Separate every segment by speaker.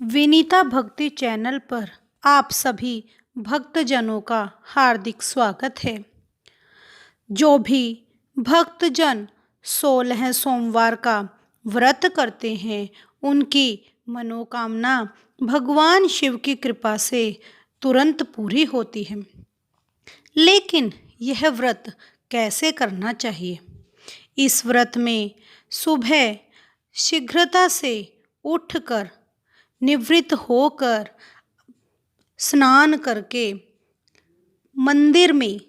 Speaker 1: विनीता भक्ति चैनल पर आप सभी भक्तजनों का हार्दिक स्वागत है। जो भी भक्तजन 16 सोमवार का व्रत करते हैं, उनकी मनोकामना भगवान शिव की कृपा से तुरंत पूरी होती है। लेकिन यह व्रत कैसे करना चाहिए? इस व्रत में सुबह शीघ्रता से उठकर, निवृत्त होकर, स्नान करके मंदिर में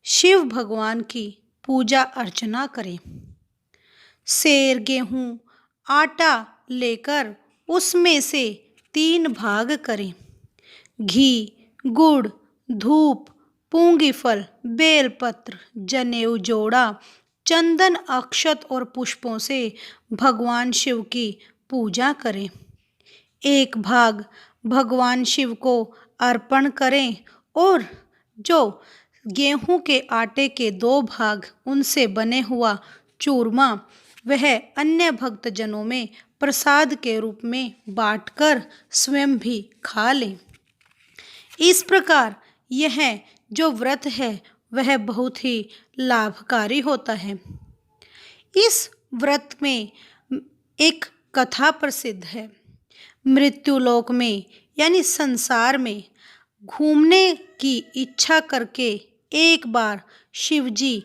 Speaker 1: शिव भगवान की पूजा अर्चना करें। सेर, गेहूँ, आटा लेकर उसमें से 3 भाग करें। घी, गुड़, धूप, पूंगी फल, बेलपत्र, जनेऊ जोड़ा, चंदन, अक्षत और पुष्पों से भगवान शिव की पूजा करें। 1 भाग भगवान शिव को अर्पण करें और जो गेहूं के आटे के 2 भाग उनसे बने हुआ चूरमा वह अन्य भक्तजनों में प्रसाद के रूप में बांटकर स्वयं भी खा लें। इस प्रकार यह जो व्रत है वह बहुत ही लाभकारी होता है। इस व्रत में एक कथा प्रसिद्ध है। मृत्युलोक में यानी संसार में घूमने की इच्छा करके एक बार शिवजी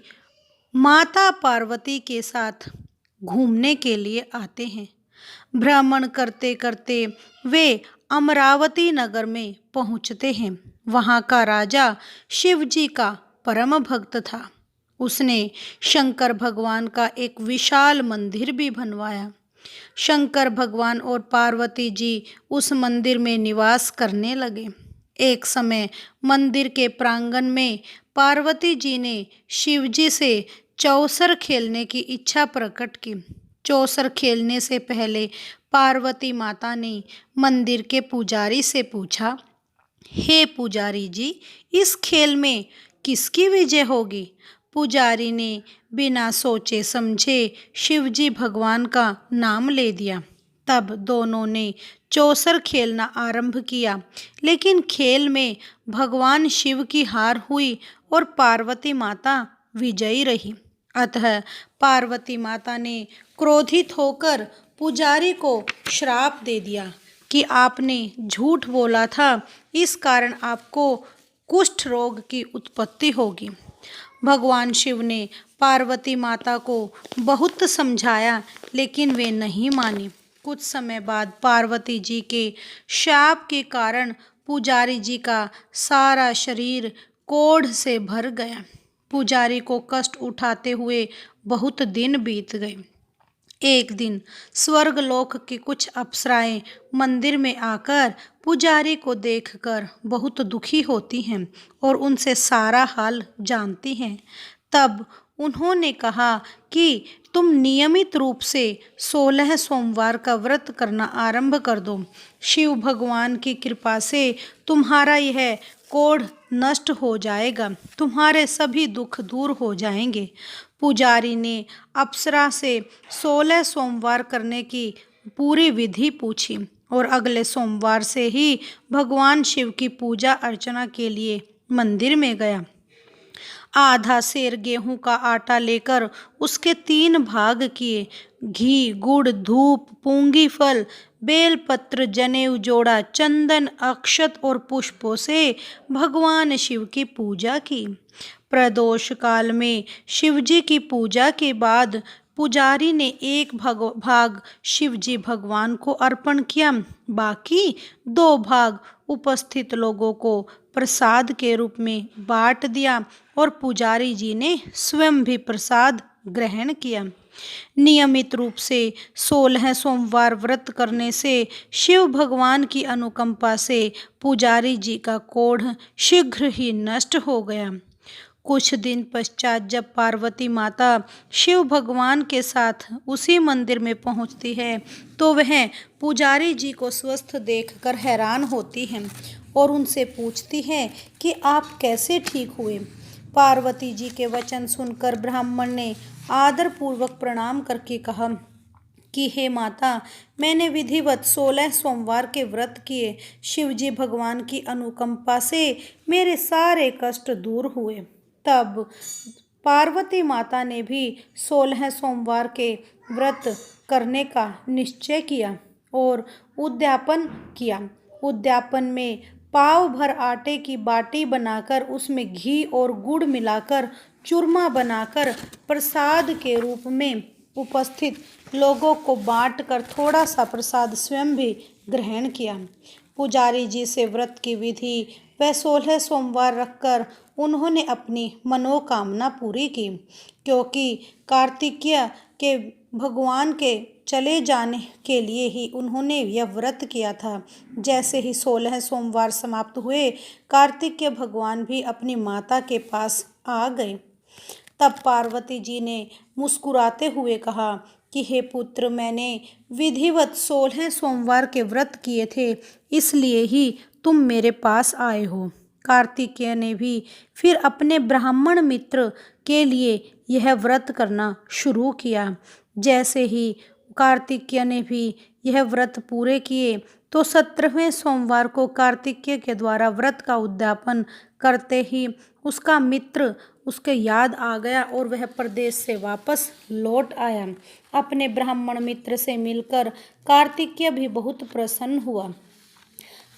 Speaker 1: माता पार्वती के साथ घूमने के लिए आते हैं। भ्रमण करते करते वे अमरावती नगर में पहुंचते हैं। वहां का राजा शिवजी का परम भक्त था। उसने शंकर भगवान का एक विशाल मंदिर भी बनवाया। शंकर भगवान और पार्वती जी उस मंदिर में निवास करने लगे। एक समय मंदिर के प्रांगण में पार्वती जी ने शिवजी से चौसर खेलने की इच्छा प्रकट की। चौसर खेलने से पहले पार्वती माता ने मंदिर के पुजारी से पूछा, हे पुजारी जी, इस खेल में किसकी विजय होगी? पुजारी ने बिना सोचे समझे शिवजी भगवान का नाम ले दिया। तब दोनों ने चौसर खेलना आरंभ किया, लेकिन खेल में भगवान शिव की हार हुई और पार्वती माता विजयी रही। अतः पार्वती माता ने क्रोधित होकर पुजारी को श्राप दे दिया कि आपने झूठ बोला था, इस कारण आपको कुष्ठ रोग की उत्पत्ति होगी। भगवान शिव ने पार्वती माता को बहुत समझाया, लेकिन वे नहीं मानी। कुछ समय बाद पार्वती जी के शाप के कारण पुजारी जी का सारा शरीर कोढ़ से भर गया। पुजारी को कष्ट उठाते हुए बहुत दिन बीत गए। एक दिन स्वर्गलोक की कुछ अप्सराएं मंदिर में आकर पुजारी को देखकर बहुत दुखी होती हैं और उनसे सारा हाल जानती हैं। तब उन्होंने कहा कि तुम नियमित रूप से 16 सोमवार का व्रत करना आरंभ कर दो। शिव भगवान की कृपा से तुम्हारा यह कोढ़ नष्ट हो जाएगा, तुम्हारे सभी दुख दूर हो जाएंगे। पुजारी ने अप्सरा से 16 सोमवार करने की पूरी विधि पूछी और अगले सोमवार से ही भगवान शिव की पूजा अर्चना के लिए मंदिर में गया। आधा सेर गेहूं का आटा लेकर उसके 3 भाग किए। घी, गुड़, धूप, पूंगी फल, बेलपत्र, जनेऊ जोड़ा, चंदन, अक्षत और पुष्पों से भगवान शिव की पूजा की। प्रदोष काल में शिवजी की पूजा के बाद पुजारी ने 1 भाग शिवजी भगवान को अर्पण किया। बाकी 2 भाग उपस्थित लोगों को प्रसाद के रूप में बांट दिया और पुजारी जी ने स्वयं भी प्रसाद ग्रहण किया। नियमित रूप से 16 सोमवार व्रत करने से शिव भगवान की अनुकंपा से पुजारी जी का कोढ़ शीघ्र ही नष्ट हो गया। कुछ दिन पश्चात जब पार्वती माता शिव भगवान के साथ उसी मंदिर में पहुंचती है तो वह पुजारी जी को स्वस्थ देखकर हैरान होती हैं और उनसे पूछती है कि आप कैसे ठीक हुए। पार्वती जी के वचन सुनकर ब्राह्मण ने आदरपूर्वक प्रणाम करके कहा कि हे माता, मैंने विधिवत 16 सोमवार के व्रत किए। शिवजी भगवान की अनुकंपा से मेरे सारे कष्ट दूर हुए। तब पार्वती माता ने भी 16 सोमवार के व्रत करने का निश्चय किया और उद्यापन किया। उद्यापन में पाव भर आटे की बाटी बनाकर उसमें घी और गुड़ मिलाकर चूरमा बनाकर प्रसाद के रूप में उपस्थित लोगों को बांटकर थोड़ा सा प्रसाद स्वयं भी ग्रहण किया। पुजारी जी से व्रत की विधि व 16 सोमवार रखकर उन्होंने अपनी मनोकामना पूरी की, क्योंकि कार्तिकेय के भगवान के चले जाने के लिए ही उन्होंने यह व्रत किया था। जैसे ही 16 सोमवार समाप्त हुए, कार्तिकेय भगवान भी अपनी माता के पास आ गए। तब पार्वती जी ने मुस्कुराते हुए कहा कि हे पुत्र, मैंने विधिवत 16 सोमवार के व्रत किए थे, इसलिए ही तुम मेरे पास आए हो। कार्तिकेय ने भी फिर अपने ब्राह्मण मित्र के लिए यह व्रत करना शुरू किया। जैसे ही कार्तिकेय ने भी यह व्रत पूरे किए तो 17वें सोमवार को कार्तिकेय के द्वारा व्रत का उद्यापन करते ही उसका मित्र उसके याद आ गया और वह प्रदेश से वापस लौट आया। अपने ब्राह्मण मित्र से मिलकर कार्तिकेय भी बहुत प्रसन्न हुआ।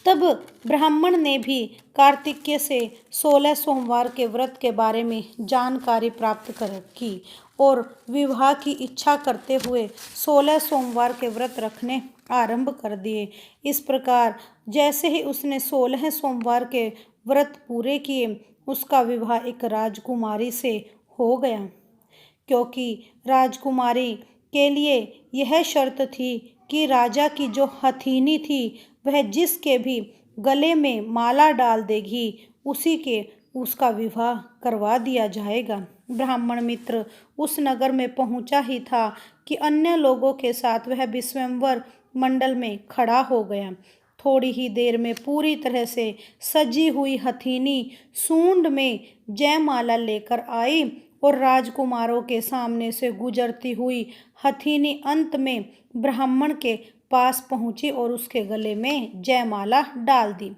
Speaker 1: तब ब्राह्मण ने भी कार्तिकेय से 16 सोमवार के व्रत के बारे में जानकारी प्राप्त की और विवाह की इच्छा करते हुए 16 सोमवार के व्रत रखने आरंभ कर दिए। इस प्रकार जैसे ही उसने 16 सोमवार के व्रत पूरे किए, उसका विवाह एक राजकुमारी से हो गया, क्योंकि राजकुमारी के लिए यह शर्त थी कि राजा की जो हथीनी थी वह जिसके भी गले में माला डाल देगी उसी के उसका विवाह करवा दिया जाएगा। ब्राह्मण मित्र उस नगर में पहुंचा ही था कि अन्य लोगों के साथ वह विश्वम्भर मंडल में खड़ा हो गया। थोड़ी ही देर में पूरी तरह से सजी हुई हथीनी सूंड में जयमाला लेकर आई और राजकुमारों के सामने से गुजरती हुई हथीनी अंत में ब्राह्मण के पास पहुंची और उसके गले में जयमाला डाल दी।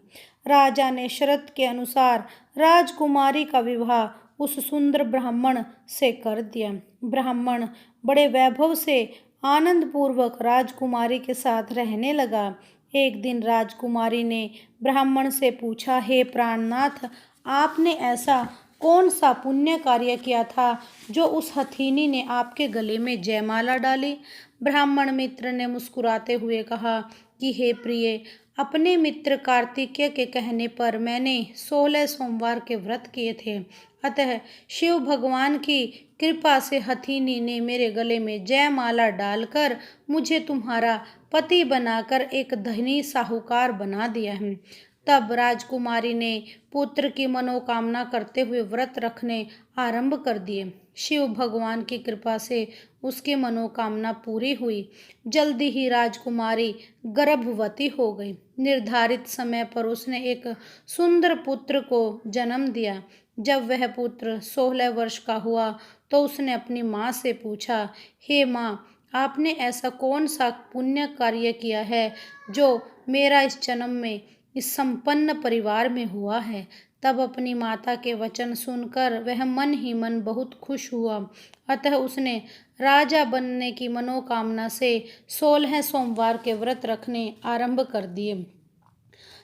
Speaker 1: राजा ने शर्त के अनुसार राजकुमारी का विवाह उस सुंदर ब्राह्मण से कर दिया। ब्राह्मण बड़े वैभव से आनंद पूर्वक राजकुमारी के साथ रहने लगा। एक दिन राजकुमारी ने ब्राह्मण से पूछा, हे प्राणनाथ, आपने ऐसा कौन सा पुण्य कार्य किया था जो उस हथीनी ने आपके गले में जयमाला डाली? ब्राह्मण मित्र ने मुस्कुराते हुए कहा कि हे प्रिय, अपने मित्र कार्तिकेय के कहने पर मैंने 16 सोमवार के व्रत किए थे। अतः शिव भगवान की कृपा से हथीनी ने मेरे गले में जयमाला डालकर मुझे तुम्हारा पति बनाकर एक धनी साहूकार बना दिया है। तब राजकुमारी ने पुत्र की मनोकामना करते हुए व्रत रखने आरंभ कर दिए। शिव भगवान की कृपा से उसकी मनोकामना पूरी हुई। जल्दी ही राजकुमारी गर्भवती हो गई। निर्धारित समय पर उसने एक सुंदर पुत्र को जन्म दिया। जब वह पुत्र 16 वर्ष का हुआ तो उसने अपनी माँ से पूछा, हे माँ, आपने ऐसा कौन सा पुण्य कार्य किया है जो मेरा इस जन्म में इस संपन्न परिवार में हुआ है? तब अपनी माता के वचन सुनकर वह मन ही मन बहुत खुश हुआ। अतः उसने राजा बनने की मनोकामना से 16 सोमवार के व्रत रखने आरंभ कर दिए।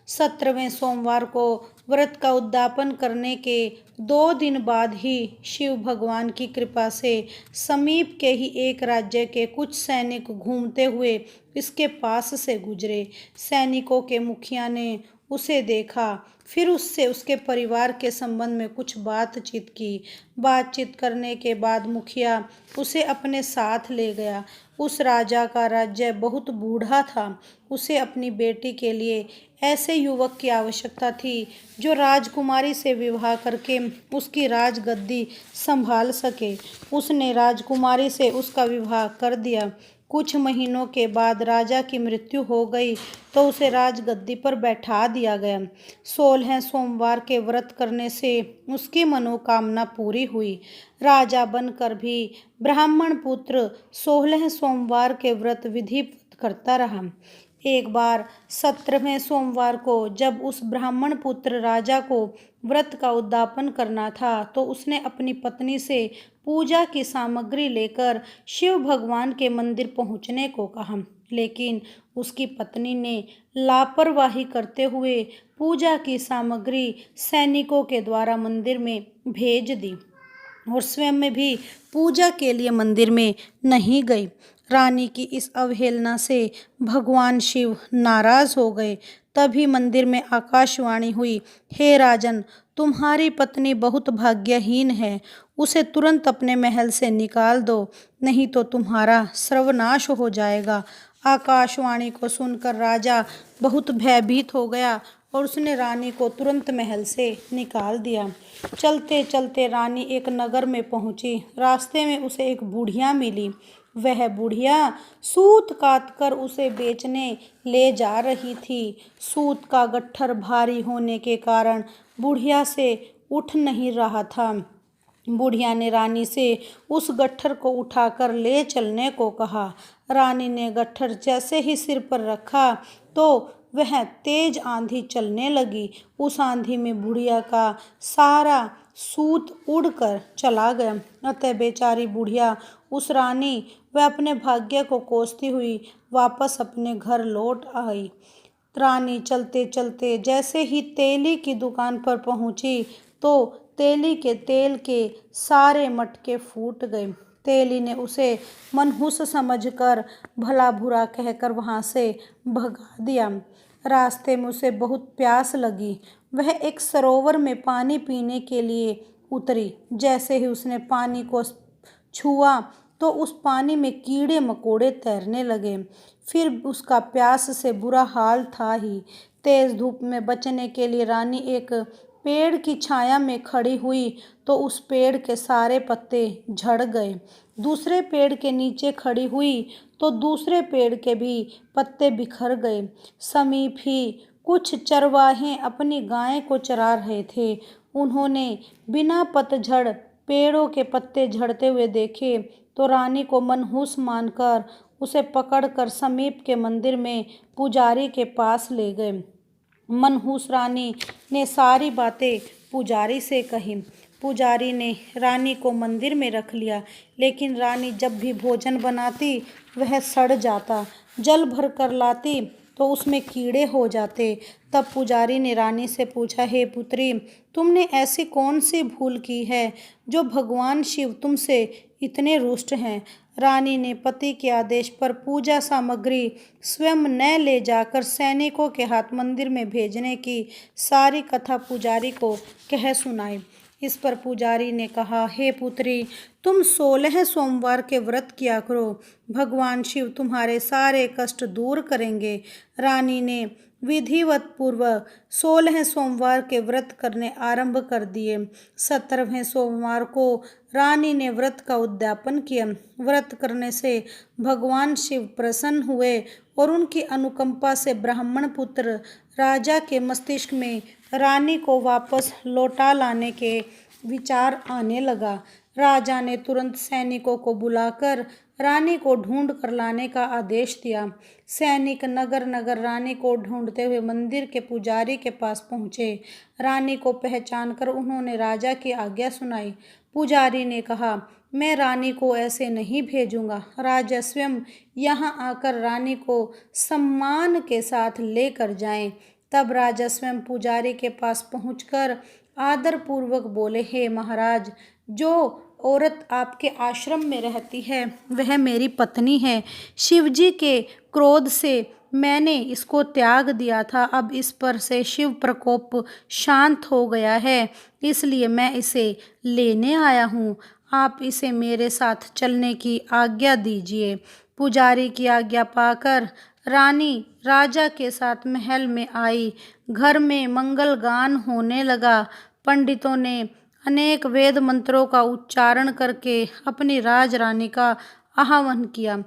Speaker 1: 17वें सोमवार को व्रत का उद्यापन करने के 2 दिन बाद ही शिव भगवान की कृपा से समीप के ही एक राज्य के कुछ सैनिक घूमते हुए इसके पास से गुजरे। सैनिकों के मुखिया ने उसे देखा, फिर उससे उसके परिवार के संबंध में कुछ बातचीत की। बातचीत करने के बाद मुखिया उसे अपने साथ ले गया। उस राजा का राज्य बहुत बूढ़ा था। उसे अपनी बेटी के लिए ऐसे युवक की आवश्यकता थी जो राजकुमारी से विवाह करके उसकी राजगद्दी संभाल सके। उसने राजकुमारी से उसका विवाह कर दिया। कुछ महीनों के बाद राजा की मृत्यु हो गई तो उसे राजगद्दी पर बैठा दिया गया। 16 सोमवार के व्रत करने से उसकी मनोकामना पूरी हुई। राजा बनकर भी ब्राह्मण पुत्र 16 सोमवार के व्रत विधिवत करता रहा। एक बार 17वें सोमवार को जब उस ब्राह्मण पुत्र राजा को व्रत का उद्यापन करना था तो उसने अपनी पत्नी से पूजा की सामग्री लेकर शिव भगवान के मंदिर पहुंचने को कहा, लेकिन उसकी पत्नी ने लापरवाही करते हुए पूजा की सामग्री सैनिकों के द्वारा मंदिर में भेज दी और स्वयं में भी पूजा के लिए मंदिर में नहीं गई। रानी की इस अवहेलना से भगवान शिव नाराज हो गए। तभी मंदिर में आकाशवाणी हुई, हे राजन, तुम्हारी पत्नी बहुत भाग्यहीन है, उसे तुरंत अपने महल से निकाल दो, नहीं तो तुम्हारा सर्वनाश हो जाएगा। आकाशवाणी को सुनकर राजा बहुत भयभीत हो गया और उसने रानी को तुरंत महल से निकाल दिया। चलते चलते रानी एक नगर में पहुंची। रास्ते में उसे एक बुढ़िया मिली। वह बुढ़िया सूत काट कर उसे बेचने ले जा रही थी। सूत का गट्ठर भारी होने के कारण बुढ़िया से उठ नहीं रहा था। बुढ़िया ने रानी से उस गट्ठर को उठाकर ले चलने को कहा। रानी ने गट्ठर जैसे ही सिर पर रखा तो वह तेज आंधी चलने लगी। उस आंधी में बुढ़िया का सारा सूत उड़कर चला गया। अतः बेचारी बुढ़िया उस रानी व अपने भाग्य को कोसती हुई वापस अपने घर लौट आई। रानी चलते चलते जैसे ही तेली की दुकान पर पहुंची तो तेली के तेल के सारे मटके फूट गए। तेली ने उसे मनहूस समझकर भला बुरा कहकर वहां से भगा दिया। रास्ते में उसे बहुत प्यास लगी। वह एक सरोवर में पानी पीने के लिए उतरी। जैसे ही उसने पानी को छुआ तो उस पानी में कीड़े मकोड़े तैरने लगे। फिर उसका प्यास से बुरा हाल था ही। तेज धूप में बचने के लिए रानी एक पेड़ की छाया में खड़ी हुई तो उस पेड़ के सारे पत्ते झड़ गए। दूसरे पेड़ के नीचे खड़ी हुई तो दूसरे पेड़ के भी पत्ते बिखर गए। समीप ही कुछ चरवाहे अपनी गाय को चरा रहे थे। उन्होंने बिना पतझड़ पेड़ों के पत्ते झड़ते हुए देखे तो रानी को मनहूस मानकर उसे पकड़कर समीप के मंदिर में पुजारी के पास ले गए। मनहूस रानी ने सारी बातें पुजारी से कही। पुजारी ने रानी को मंदिर में रख लिया, लेकिन रानी जब भी भोजन बनाती वह सड़ जाता। जल भर कर लाती तो उसमें कीड़े हो जाते। तब पुजारी ने रानी से पूछा, हे पुत्री, तुमने ऐसी कौन सी भूल की है जो भगवान शिव तुमसे इतने रुष्ट हैं? रानी ने पति के आदेश पर पूजा सामग्री स्वयं न ले जाकर सैनिकों के हाथ मंदिर में भेजने की सारी कथा पुजारी को कह सुनाई। इस पर पुजारी ने कहा, हे पुत्री, तुम 16 सोमवार के व्रत किया करो, भगवान शिव तुम्हारे सारे कष्ट दूर करेंगे। रानी ने विधिवत पूर्वक 16 सोमवार के व्रत करने आरंभ कर दिए। 17वें सोमवार को रानी ने व्रत का उद्यापन किया। व्रत करने से भगवान शिव प्रसन्न हुए और उनकी अनुकंपा से ब्राह्मण पुत्र राजा के मस्तिष्क में रानी को वापस लौटा लाने के विचार आने लगा। राजा ने तुरंत सैनिकों को बुलाकर रानी को ढूंढ कर लाने का आदेश दिया। सैनिक नगर नगर रानी को ढूंढते हुए मंदिर के पुजारी के पास पहुंचे। रानी को पहचानकर उन्होंने राजा की आज्ञा सुनाई। पुजारी ने कहा, मैं रानी को ऐसे नहीं भेजूंगा। राजा स्वयं यहाँ आकर रानी को सम्मान के साथ लेकर जाएं। तब राजा स्वयं पुजारी के पास पहुंचकर आदरपूर्वक बोले, हे महाराज, जो औरत आपके आश्रम में रहती है वह मेरी पत्नी है। शिवजी के क्रोध से मैंने इसको त्याग दिया था। अब इस पर से शिव प्रकोप शांत हो गया है, इसलिए मैं इसे लेने आया हूँ। आप इसे मेरे साथ चलने की आज्ञा दीजिए। पुजारी की आज्ञा पाकर रानी राजा के साथ महल में आई। घर में मंगल गान होने लगा। पंडितों ने अनेक वेद मंत्रों का उच्चारण करके अपनी राजरानी का आह्वान किया।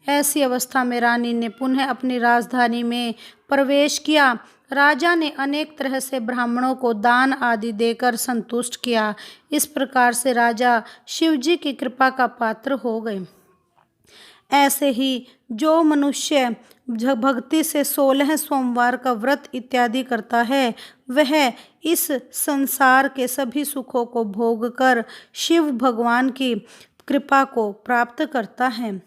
Speaker 1: ऐसी अवस्था में रानी ने पुनः अपनी राजधानी में प्रवेश किया। राजा ने अनेक तरह से ब्राह्मणों को दान आदि देकर संतुष्ट किया। इस प्रकार से राजा शिवजी की कृपा का पात्र हो गए। ऐसे ही जो मनुष्य भक्ति से 16 सोमवार का व्रत इत्यादि करता है, वह इस संसार के सभी सुखों को भोग कर शिव भगवान की कृपा को प्राप्त करता है।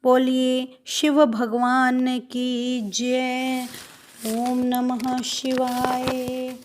Speaker 1: बोलिए शिव भगवान की जय। ओम नमः शिवाय।